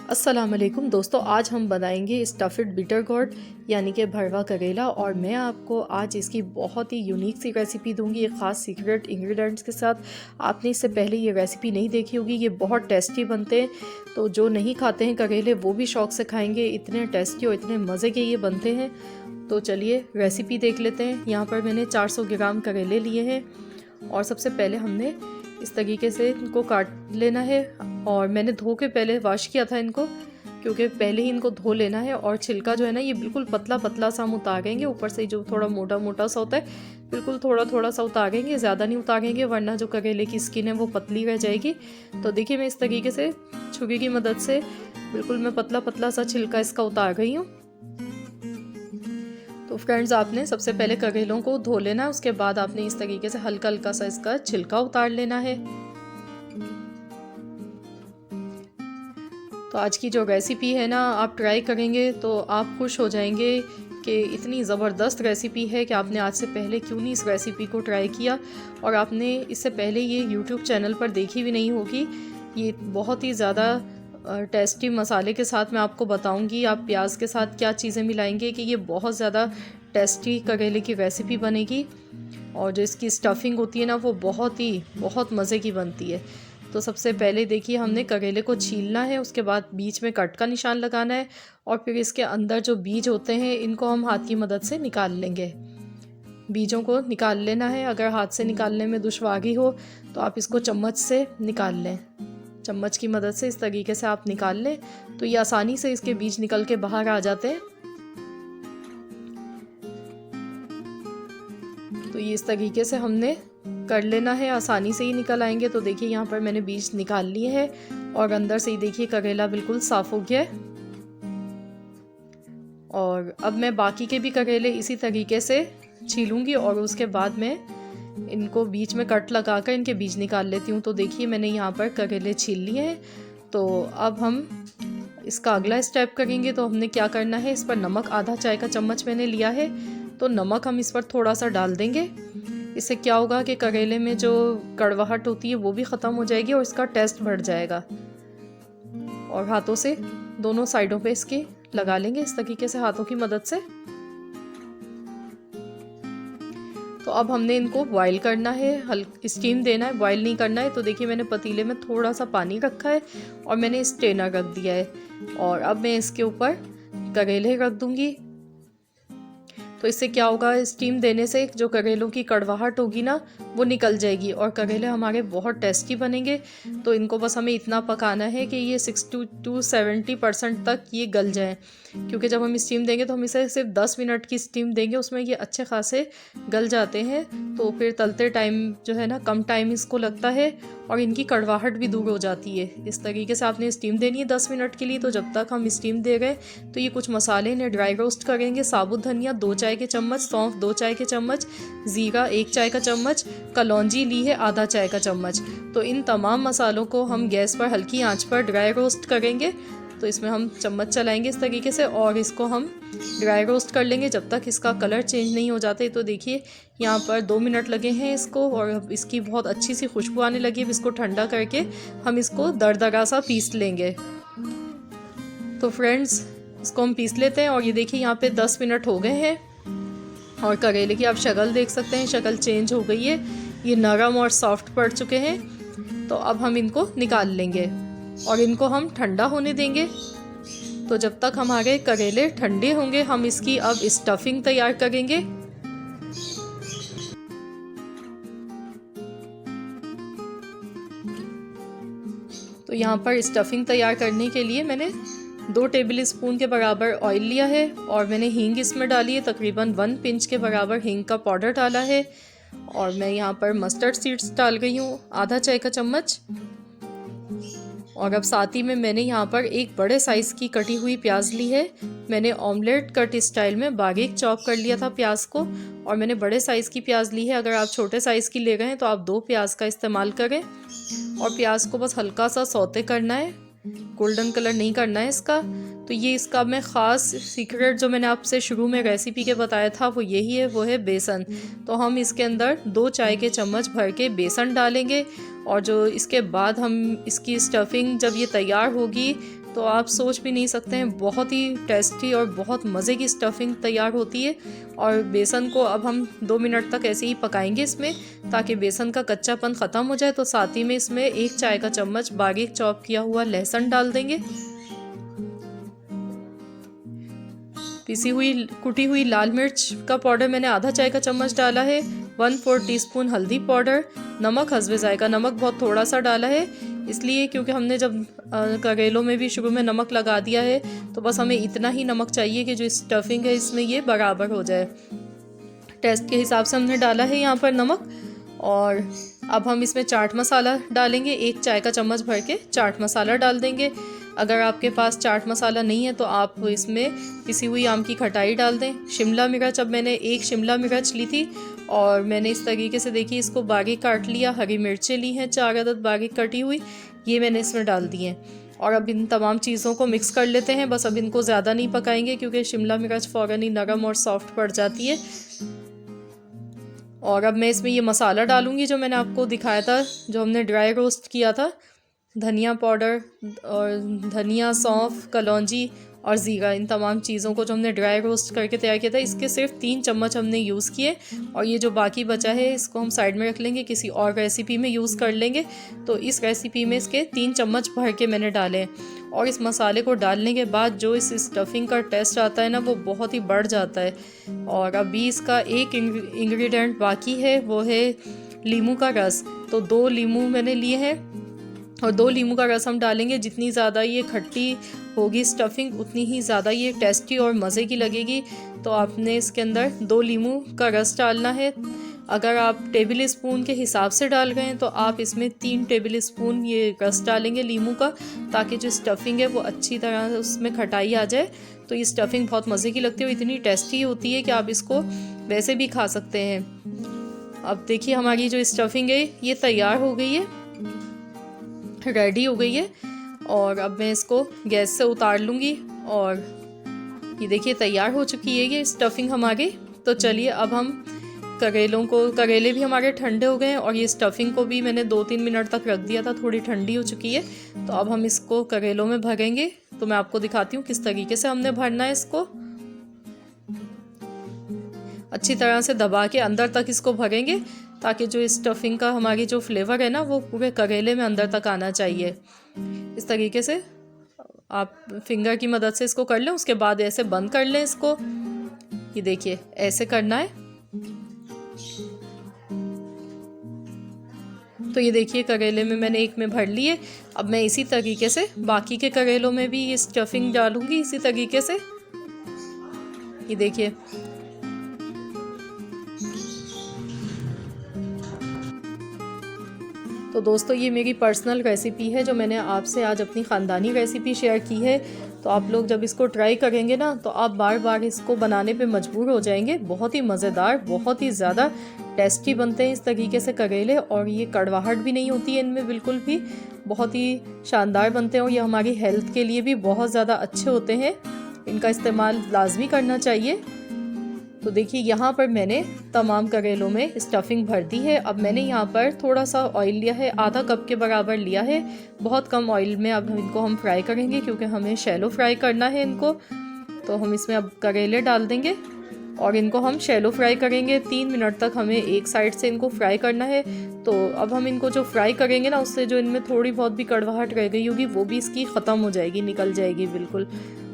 अस्सलाम वालेकुम दोस्तों, आज हम बनाएंगे स्टफ़ड बिटर गोर्ड यानी कि भरवा करेला। और मैं आपको आज इसकी बहुत ही यूनिक सी रेसिपी दूंगी एक ख़ास सीक्रेट इंग्रेडिएंट्स के साथ। आपने इससे पहले ये रेसिपी नहीं देखी होगी। ये बहुत टेस्टी बनते हैं, तो जो नहीं खाते हैं करेले वो भी शौक़ से खाएंगे। इतने टेस्टी और इतने मज़े के ये बनते हैं। तो चलिए रेसिपी देख लेते हैं। यहाँ पर मैंने 400 ग्राम करेले लिए हैं और सबसे पहले हमने इस तरीके से इनको काट लेना है। और मैंने धो के पहले वॉश किया था इनको, क्योंकि पहले ही इनको धो लेना है। और छिलका जो है ना, ये बिल्कुल पतला पतला सा हम उतारेंगे। ऊपर से जो थोड़ा मोटा मोटा सा होता है बिल्कुल थोड़ा थोड़ा सा उतारेंगे, ज़्यादा नहीं उतारेंगे वरना जो करेले की स्किन है वो पतली रह जाएगी। तो देखिए मैं इस तरीके से छुरी की मदद से बिल्कुल मैं पतला पतला सा छिलका इसका उतार गई हूँ। तो फ्रेंड्स, आपने सबसे पहले करेलों को धो लेना है, उसके बाद आपने इस तरीके से हल्का हल्का सा इसका छिलका उतार लेना है। तो आज की जो रेसिपी है ना, आप ट्राई करेंगे तो आप खुश हो जाएंगे कि इतनी ज़बरदस्त रेसिपी है कि आपने आज से पहले क्यों नहीं इस रेसिपी को ट्राई किया। और आपने इससे पहले ये यूट्यूब चैनल पर देखी भी नहीं होगी। ये बहुत ही ज़्यादा टेस्टी मसाले के साथ मैं आपको बताऊंगी आप प्याज के साथ क्या चीज़ें मिलाएंगे कि ये बहुत ज़्यादा टेस्टी करेले की रेसिपी बनेगी। और जो इसकी स्टफिंग होती है ना, वो बहुत मज़े की बनती है। तो सबसे पहले देखिए हमने करेले को छीलना है, उसके बाद बीच में कट का निशान लगाना है और फिर इसके अंदर जो बीज होते हैं इनको हम हाथ की मदद से निकाल लेंगे। बीजों को निकाल लेना है। अगर हाथ से निकालने में दुश्वारी हो तो आप इसको चम्मच से निकाल लें। चम्मच की मदद से इस तरीके से आप निकाल लें तो ये आसानी से इसके बीज निकल के बाहर आ जाते हैं। तो ये इस तरीके से हमने कर लेना है, आसानी से ही निकल आएंगे। तो देखिए यहाँ पर मैंने बीज निकाल लिए हैं और अंदर से ही देखिए करेला बिल्कुल साफ हो गया है। और अब मैं बाकी के भी करेले इसी तरीके से छीलूंगी और उसके बाद मैं इनको बीच में कट लगाकर इनके बीज निकाल लेती हूँ। तो देखिए मैंने यहाँ पर करेले छील लिए हैं। तो अब हम इसका अगला स्टेप करेंगे। तो हमने क्या करना है, इस पर नमक आधा चाय का चम्मच मैंने लिया है, तो नमक हम इस पर थोड़ा सा डाल देंगे। इससे क्या होगा कि करेले में जो कड़वाहट होती है वो भी ख़त्म हो जाएगी और इसका टेस्ट बढ़ जाएगा। और हाथों से दोनों साइडों पे इसके लगा लेंगे इस तरीके से हाथों की मदद से। तो अब हमने इनको बॉईल करना है, स्टीम देना है, बॉईल नहीं करना है। तो देखिए मैंने पतीले में थोड़ा सा पानी रखा है और मैंने स्ट्रेनर रख दिया है। और अब मैं इसके ऊपर करेले रख दूंगी। तो इससे क्या होगा, स्टीम देने से जो करेलों की कड़वाहट होगी ना वो निकल जाएगी और करेले हमारे बहुत टेस्टी बनेंगे। तो इनको बस हमें इतना पकाना है कि ये 60 to 70% तक ये गल जाए। क्योंकि जब हम स्टीम देंगे तो हम इसे सिर्फ 10 मिनट की स्टीम देंगे, उसमें ये अच्छे खासे गल जाते हैं। तो फिर तलते टाइम जो है ना कम टाइम इसको लगता है और इनकी कड़वाहट भी दूर हो जाती है। इस तरीके से आपने स्टीम देनी है 10 मिनट के लिए। तो जब तक हम स्टीम दे रहे तो ये कुछ मसाले इन्हें ड्राई रोस्ट करेंगे। साबुत धनिया 2 चाय के चम्मच, सौंफ 2 चाय के चम्मच, ज़ीरा 1 चाय का चम्मच, कलौंजी ली है आधा चाय का चम्मच। तो इन तमाम मसालों को हम गैस पर हल्की आंच पर ड्राई रोस्ट करेंगे। तो इसमें हम चम्मच चलाएंगे इस तरीके से और इसको हम ड्राई रोस्ट कर लेंगे जब तक इसका कलर चेंज नहीं हो जाते। तो देखिए यहाँ पर 2 मिनट लगे हैं इसको और अब इसकी बहुत अच्छी सी खुशबू आने लगी है। इसको ठंडा करके हम इसको दरदरा सा पीस लेंगे। तो फ्रेंड्स, इसको हम पीस लेते हैं। और ये देखिए यहाँ पे 10 मिनट हो गए हैं और करेले की आप शक्ल देख सकते हैं, शक्ल चेंज हो गई है, ये नरम और सॉफ्ट पड़ चुके हैं। तो अब हम इनको निकाल लेंगे और इनको हम ठंडा होने देंगे। तो जब तक हमारे करेले ठंडे होंगे हम इसकी अब स्टफिंग तैयार करेंगे। तो यहाँ पर स्टफिंग तैयार करने के लिए मैंने 2 टेबल स्पून के बराबर ऑयल लिया है और मैंने हींग इसमें डाली है। तकरीबन 1 पिंच के बराबर हींग का पाउडर डाला है। और मैं यहाँ पर मस्टर्ड सीड्स डाल गई हूँ आधा चाय का चम्मच। और अब साथ ही में मैंने यहाँ पर एक बड़े साइज़ की कटी हुई प्याज ली है। मैंने ऑमलेट कट स्टाइल में बारीक चॉप कर लिया था प्याज को और मैंने बड़े साइज़ की प्याज ली है। अगर आप छोटे साइज़ की ले गए हैं तो आप 2 प्याज का इस्तेमाल करें। और प्याज को बस हल्का सा सौते करना है, गोल्डन कलर नहीं करना है इसका। तो ये इसका मैं ख़ास सीक्रेट जो मैंने आपसे शुरू में रेसिपी के बताया था वो यही है, वो है बेसन। तो हम इसके अंदर 2 चाय के चम्मच भर के बेसन डालेंगे और जो इसके बाद हम इसकी स्टफिंग जब ये तैयार होगी तो आप सोच भी नहीं सकते हैं, बहुत ही टेस्टी और बहुत मज़े की स्टफिंग तैयार होती है। और बेसन को अब हम 2 मिनट तक ऐसे ही पकाएंगे इसमें, ताकि बेसन का कच्चापन ख़त्म हो जाए। तो साथ ही में इसमें 1 चाय का चम्मच बारीक चॉप किया हुआ लहसुन डाल देंगे। पिसी हुई कुटी हुई लाल मिर्च का पाउडर मैंने आधा चाय का चम्मच डाला है। 1/4 टीस्पून हल्दी पाउडर, नमक हस्बे जायका। नमक बहुत थोड़ा सा डाला है इसलिए क्योंकि हमने जब करेलों में भी शुरू में नमक लगा दिया है, तो बस हमें इतना ही नमक चाहिए कि जो स्टफिंग है इसमें ये बराबर हो जाए। टेस्ट के हिसाब से हमने डाला है यहाँ पर नमक। और अब हम इसमें चाट मसाला डालेंगे। 1 चाय का चम्मच भर के चाट मसाला डाल देंगे। अगर आपके पास चाट मसाला नहीं है तो आप इसमें पिसी हुई आम की खटाई डाल दें। शिमला मिर्च, अब मैंने 1 शिमला मिर्च ली थी और मैंने इस तरीके से देखिए इसको बारीक काट लिया। हरी मिर्चें ली हैं 4 अदद बारीक कटी हुई, ये मैंने इसमें डाल दी हैं। और अब इन तमाम चीज़ों को मिक्स कर लेते हैं। बस अब इनको ज़्यादा नहीं पकाएंगे क्योंकि शिमला मिर्च फ़ौरन ही नरम और सॉफ्ट पड़ जाती है। और अब मैं इसमें ये मसाला डालूंगी जो मैंने आपको दिखाया था, जो हमने ड्राई रोस्ट किया था। धनिया पाउडर और धनिया, सौंफ, कलौंजी और ज़ीरा, इन तमाम चीज़ों को जो हमने ड्राई रोस्ट करके तैयार किया था, इसके सिर्फ 3 चम्मच हमने यूज़ किए। और ये जो बाकी बचा है इसको हम साइड में रख लेंगे, किसी और रेसिपी में यूज़ कर लेंगे। तो इस रेसिपी में इसके 3 चम्मच भर के मैंने डाले हैं। और इस मसाले को डालने के बाद जो इस स्टफिंग का टेस्ट आता है ना, वो बहुत ही बढ़ जाता है। और अभी इसका एक इंग्रेडिएंट बाकी है, वो है नींबू का रस। तो 2 नींबू मैंने लिए हैं और 2 नींबू का रस हम डालेंगे। जितनी ज़्यादा ये खट्टी होगी स्टफिंग, उतनी ही ज़्यादा ये टेस्टी और मज़े की लगेगी। तो आपने इसके अंदर 2 नींबू का रस डालना है। अगर आप टेबल स्पून के हिसाब से डाल रहे हैं तो आप इसमें 3 टेबल स्पून ये रस डालेंगे नींबू का, ताकि जो स्टफिंग है वो अच्छी तरह से उसमें खटाई आ जाए। तो ये स्टफिंग बहुत मज़े की लगती है, इतनी टेस्टी होती है कि आप इसको वैसे भी खा सकते हैं। अब देखिए हमारी जो स्टफिंग है ये तैयार हो गई है, रेडी हो गई है। और अब मैं इसको गैस से उतार लूँगी और ये देखिए तैयार हो चुकी है ये स्टफिंग हमारी। तो चलिए अब हम करेले भी हमारे ठंडे हो गए हैं और ये स्टफिंग को भी मैंने 2-3 मिनट तक रख दिया था, थोड़ी ठंडी हो चुकी है। तो अब हम इसको करेलों में भरेंगे। तो मैं आपको दिखाती हूँ किस तरीके से हमने भरना है इसको। अच्छी तरह से दबा के अंदर तक इसको भरेंगे, ताकि जो स्टफिंग का हमारी जो फ्लेवर है ना, वो पूरे करेले में अंदर तक आना चाहिए। इस तरीके से आप फिंगर की मदद से इसको कर लें, उसके बाद ऐसे बंद कर लें इसको। ये देखिए ऐसे करना है। तो ये देखिए करेले में मैंने एक में भर लिए। अब मैं इसी तरीके से बाकी के करेलों में भी ये स्टफिंग डालूंगी इसी तरीके से। ये देखिए तो दोस्तों ये मेरी पर्सनल रेसिपी है जो मैंने आपसे आज अपनी ख़ानदानी रेसिपी शेयर की है। तो आप लोग जब इसको ट्राई करेंगे ना, तो आप बार बार इसको बनाने पे मजबूर हो जाएंगे। बहुत ही मज़ेदार, बहुत ही ज़्यादा टेस्टी बनते हैं इस तरीके से करेले। और ये कड़वाहट भी नहीं होती है इनमें बिल्कुल भी, बहुत ही शानदार बनते हैं। और ये हमारी हेल्थ के लिए भी बहुत ज़्यादा अच्छे होते हैं, इनका इस्तेमाल लाजमी करना चाहिए। तो देखिए यहाँ पर मैंने तमाम करेलों में स्टफिंग भर दी है। अब मैंने यहाँ पर थोड़ा सा ऑयल लिया है, आधा कप के बराबर लिया है। बहुत कम ऑयल में अब इनको हम फ्राई करेंगे, क्योंकि हमें शैलो फ्राई करना है इनको। तो हम इसमें अब करेले डाल देंगे और इनको हम शैलो फ्राई करेंगे। 3 मिनट तक हमें एक साइड से इनको फ्राई करना है। तो अब हम इनको जो फ्राई करेंगे ना, उससे जो इनमें थोड़ी बहुत भी कड़वाहट रह गई होगी वो भी इसकी ख़त्म हो जाएगी, निकल जाएगी बिल्कुल।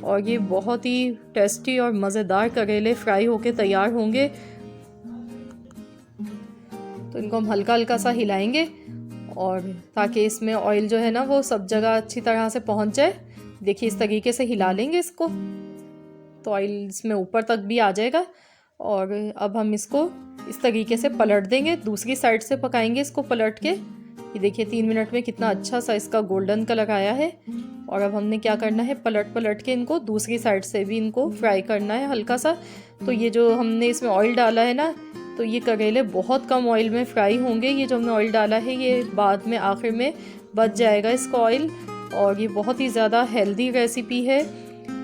और ये बहुत ही टेस्टी और मज़ेदार करेले फ्राई होके तैयार होंगे। तो इनको हम हल्का हल्का सा हिलाएंगे, और ताकि इसमें ऑयल जो है ना वो सब जगह अच्छी तरह से पहुंच जाए। देखिए इस तरीके से हिला लेंगे इसको, तो ऑयल इसमें ऊपर तक भी आ जाएगा। और अब हम इसको इस तरीके से पलट देंगे, दूसरी साइड से पकाएंगे इसको पलट के। ये देखिए 3 मिनट में कितना अच्छा सा इसका गोल्डन कलर आया है। और अब हमने क्या करना है, पलट पलट के इनको दूसरी साइड से भी इनको फ्राई करना है हल्का सा। तो ये जो हमने इसमें ऑयल डाला है ना, तो ये करेले बहुत कम ऑयल में फ्राई होंगे। ये जो हमने ऑयल डाला है ये बाद में आखिर में बच जाएगा इसका ऑयल। और ये बहुत ही ज़्यादा हेल्दी रेसिपी है।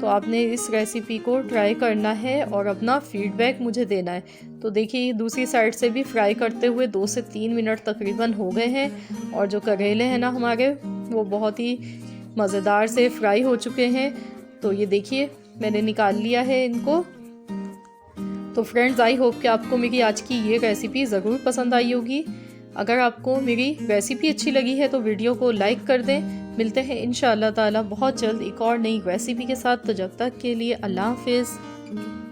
तो आपने इस रेसिपी को ट्राई करना है और अपना फीडबैक मुझे देना है। तो देखिए दूसरी साइड से भी फ्राई करते हुए 2 से 3 मिनट तकरीबन हो गए हैं। और जो करेले हैं ना हमारे, वो बहुत ही मज़ेदार से फ्राई हो चुके हैं। तो ये देखिए मैंने निकाल लिया है इनको। तो फ्रेंड्स, आई होप कि आपको मेरी आज की ये रेसिपी ज़रूर पसंद आई होगी। अगर आपको मेरी रेसिपी अच्छी लगी है तो वीडियो को लाइक कर दें। मिलते हैं इंशाअल्लाह ताला बहुत जल्द एक और नई रेसिपी के साथ। तो जब तक के लिए अल्लाह हाफिज़।